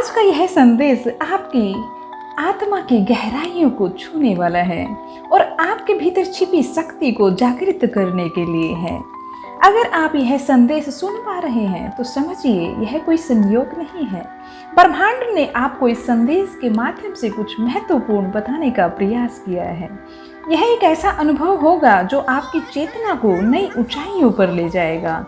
आज का यह संदेश आपकी आत्मा की गहराइयों को छूने वाला है और आपके भीतर छिपी शक्ति को जागृत करने के लिए है। अगर आप यह संदेश सुन पा रहे हैं तो समझिए यह कोई संयोग नहीं है। ब्रह्मांड ने आपको इस संदेश के माध्यम से कुछ महत्वपूर्ण बताने का प्रयास किया है। यह एक ऐसा अनुभव होगा जो आपकी चेतना को नई ऊंचाइयों पर ले जाएगा।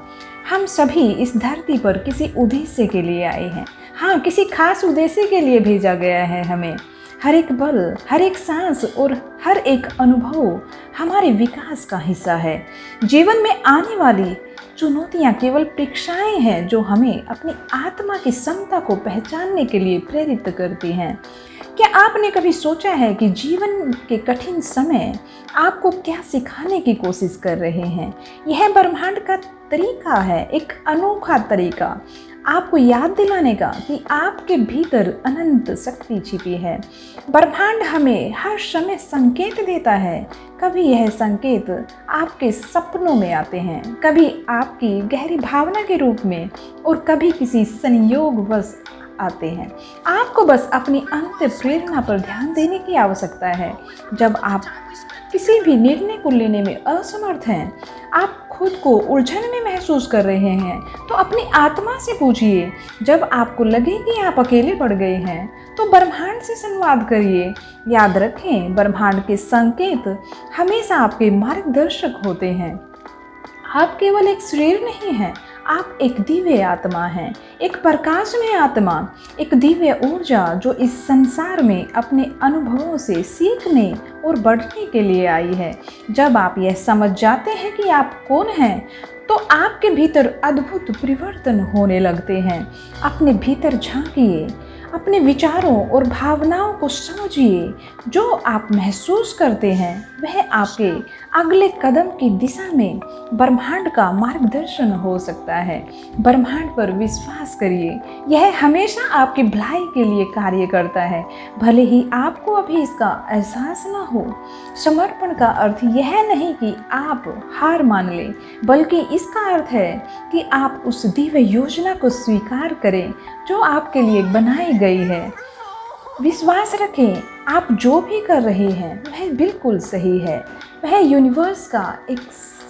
हम सभी इस धरती पर किसी उद्देश्य के लिए आए हैं। हाँ, किसी खास उद्देश्य के लिए भेजा गया है हमें। हर एक पल, हर एक सांस और हर एक अनुभव हमारे विकास का हिस्सा है। जीवन में आने वाली चुनौतियाँ केवल परीक्षाएं हैं जो हमें अपनी आत्मा की क्षमता को पहचानने के लिए प्रेरित करती हैं। क्या आपने कभी सोचा है कि जीवन के कठिन समय आपको क्या सिखाने की कोशिश कर रहे हैं? यह ब्रह्मांड का तरीका है, एक अनोखा तरीका आपको याद दिलाने का कि आपके भीतर अनंत शक्ति छिपी है। ब्रह्मांड हमें हर समय संकेत देता है। कभी यह संकेत आपके सपनों में आते हैं, कभी आपकी गहरी भावना के रूप में और कभी किसी संयोगवश आते हैं। आपको बस अपनी अंत प्रेरणा पर ध्यान देने की आवश्यकता है। जब आप किसी भी निर्णय को लेने में असमर्थ हैं, आप खुद को उलझन में महसूस कर रहे हैं, तो अपनी आत्मा से पूछिए। जब आपको लगे कि आप अकेले पड़ गए हैं तो ब्रह्मांड से संवाद करिए। याद रखें, ब्रह्मांड के संकेत हमेशा आपके मार्गदर्शक होते हैं। आप केवल एक शरीर नहीं हैं, आप एक दिव्य आत्मा हैं, एक प्रकाशमय आत्मा, एक दिव्य ऊर्जा जो इस संसार में अपने अनुभवों से सीखने और बढ़ने के लिए आई है। जब आप यह समझ जाते हैं कि आप कौन हैं, तो आपके भीतर अद्भुत परिवर्तन होने लगते हैं। अपने भीतर झांकिए, अपने विचारों और भावनाओं को समझिए। जो आप महसूस करते हैं वह आपके अगले कदम की दिशा में ब्रह्मांड का मार्गदर्शन हो सकता है। ब्रह्मांड पर विश्वास करिए, यह हमेशा आपकी भलाई के लिए कार्य करता है, भले ही आपको अभी इसका एहसास न हो। समर्पण का अर्थ यह नहीं कि आप हार मान लें, बल्कि इसका अर्थ है कि आप उस दिव्य योजना को स्वीकार करें जो आपके लिए बनाई गई है। विश्वास रखें, आप जो भी कर रहे हैं वह बिल्कुल सही है। वह यूनिवर्स का एक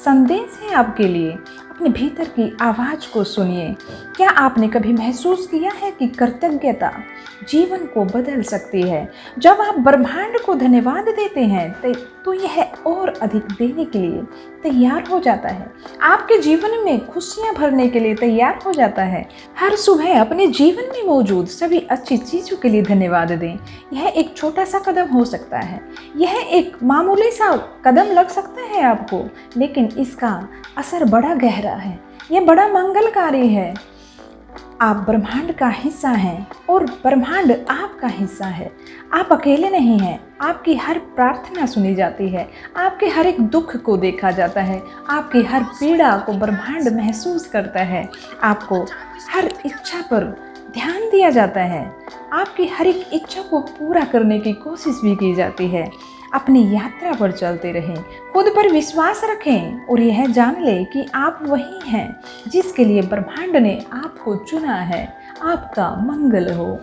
संदेश है आपके लिए। अपने भीतर की आवाज़ को सुनिए। क्या आपने कभी महसूस किया है कि कृतज्ञता जीवन को बदल सकती है? जब आप ब्रह्मांड को धन्यवाद देते हैं तो यह और अधिक देने के लिए तैयार हो जाता है। आपके जीवन में खुशियां भरने के लिए तैयार हो जाता है। हर सुबह अपने जीवन में मौजूद सभी अच्छी चीज़ों के लिए धन्यवाद दें। यह एक छोटा सा कदम हो सकता है, यह एक मामूली सा कदम लग सकता है आपको, लेकिन इसका असर बड़ा गहरा है, यह बड़ा मंगलकारी है। आप ब्रह्मांड का हिस्सा हैं और ब्रह्मांड आपका हिस्सा है। आप अकेले नहीं हैं। आपकी हर प्रार्थना सुनी जाती है, आपके हर एक दुख को देखा जाता है, आपकी हर पीड़ा को ब्रह्मांड महसूस करता है। आपको हर इच्छा पर ध्यान दिया जाता है, आपकी हर एक इच्छा को पूरा करने की कोशिश भी की जाती है। अपनी यात्रा पर चलते रहें, खुद पर विश्वास रखें और यह जान लें कि आप वही हैं जिसके लिए ब्रह्मांड ने आपको चुना है। आपका मंगल हो।